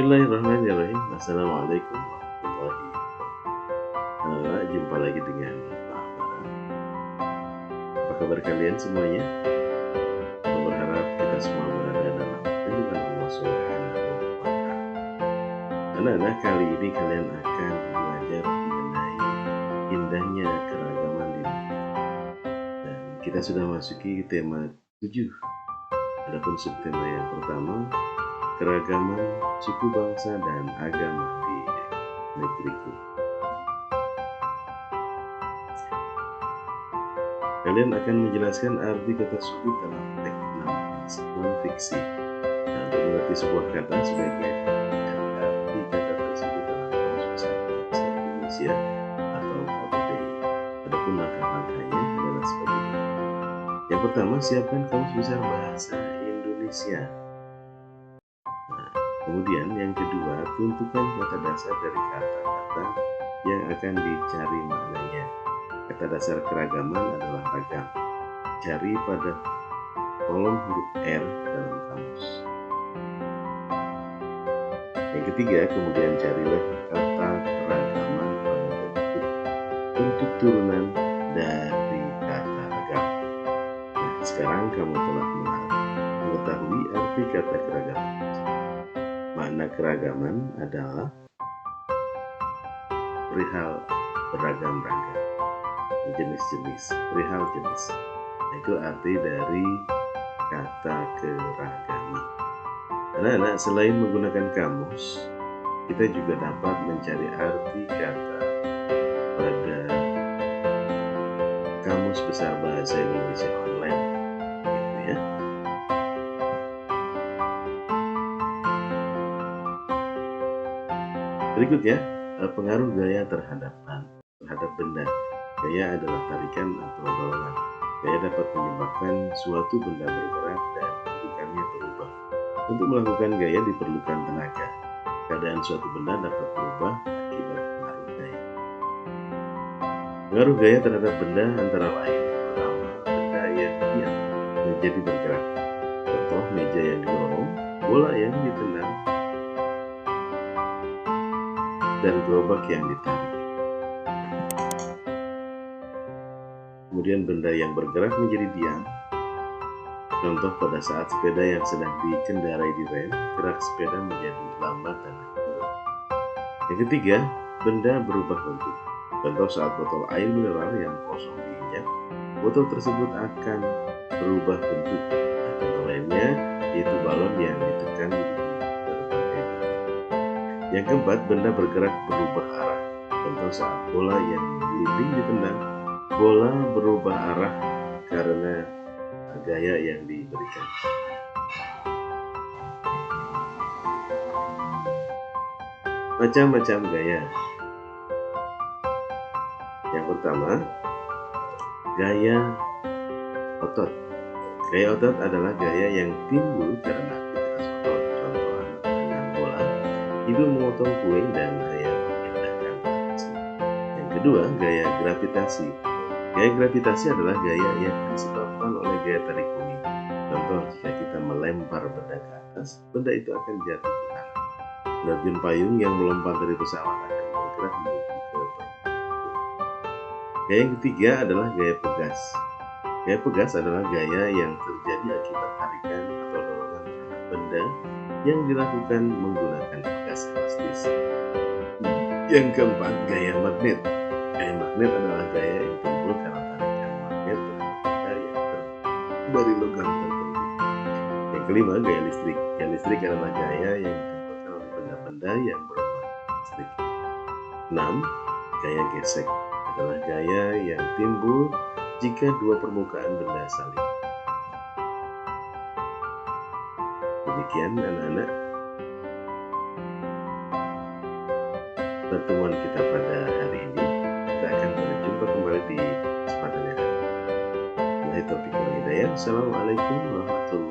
Bismillahirrahmanirrahim. Assalamualaikum warahmatullahi wabarakatuh. Jumpa lagi dengan Pak Bara. Apa kabar kalian semuanya? Aku berharap kita semua berada dalam lindungan Allah Subhanahu wa Ta'ala. Anak-anak, kali ini kalian akan belajar mengenai indahnya keragaman di negeri. Dan kita sudah masuki tema 7. Adapun subtema yang pertama, keragaman suku bangsa dan agama di negeriku. Kalian akan menjelaskan arti kata suku dalam teks non-fiksi. Nah, untuk mengerti sebuah kata sebagai arti kata tersebut dalam Kamus Besar Bahasa Indonesia atau KBBI. Adapun langkah-langkahnya adalah sebagai berikut. Yang pertama, siapkan Kamus Besar Bahasa Indonesia. Kemudian yang kedua, tentukan kata dasar dari kata-kata yang akan dicari maknanya. Kata dasar keragaman adalah ragam. Cari pada kolom huruf R dalam kamus. Yang ketiga, kemudian carilah kata keragaman pada bentuk turunan dari kata ragam. Nah, sekarang kamu telah mengetahui arti kata keragaman. Makna keragaman adalah perihal beragam-ragam, jenis-jenis, perihal jenis. Itu arti dari kata keragaman. Anak-anak, selain menggunakan kamus, kita juga dapat mencari arti kata pada Kamus Besar Bahasa Indonesia online, gitu ya. Berikutnya, pengaruh gaya terhadap benda. Gaya adalah tarikan atau dorongan. Gaya dapat menyebabkan suatu benda bergerak dan bentukannya berubah. Untuk melakukan gaya diperlukan tenaga. Keadaan suatu benda dapat berubah akibat pengaruh gaya. Pengaruh gaya terhadap benda antara lain, pertama, benda yang diam menjadi bergerak. Contoh, meja yang didorong, bola yang ditendang, dan gerobak yang ditarik. Kemudian benda yang bergerak menjadi diam. Contoh, pada saat sepeda yang sedang dikendarai di rem, gerak sepeda menjadi lambat dan turun. Yang ketiga, benda berubah bentuk. Contoh, saat botol air mineral yang kosong diinjak, botol tersebut akan berubah bentuk. Nah, contoh lainnya yaitu balon yang ditekan di berbagai bentuk. Yang keempat, benda bergerak berubah arah. Contoh, saat bola yang menggelinding ditendang, bola berubah arah karena gaya yang diberikan. Macam-macam gaya. Yang pertama, gaya otot. Gaya otot adalah gaya yang timbul karena aktivitas otot. Contoh, anak dengan bola, ibu memotong kue, dan ayah memindahkan besi. Yang kedua, gaya gravitasi. Gaya gravitasi adalah gaya yang disebabkan oleh gaya tarik bumi. Contoh, jika kita melempar benda ke atas, benda itu akan jatuh ke tanah. Penerjun payung yang melompat dari pesawat akan bergerak menuju ke permukaan. Gaya yang ketiga adalah gaya pegas. Gaya pegas adalah gaya yang terjadi akibat tarikan atau dorongan terhadap benda yang dilakukan menggunakan pegas elastis. Yang keempat, gaya magnet. Gaya magnet adalah gaya yang timbul karena tarikan magnet terhadap benda yang dari logam tertentu. Yang kelima, gaya listrik. Gaya listrik adalah gaya yang ditimbulkan oleh benda-benda yang berubah listrik. 6. Gaya gesek adalah gaya yang timbul jika dua permukaan benda saling. Demikian anak-anak pertemuan kita pada hari ini. Kita akan berjumpa kembali di kesempatan yang akan datang. Wabillahi taufiq wal hidayah. Assalamualaikum warahmatullahi wabarakatuh.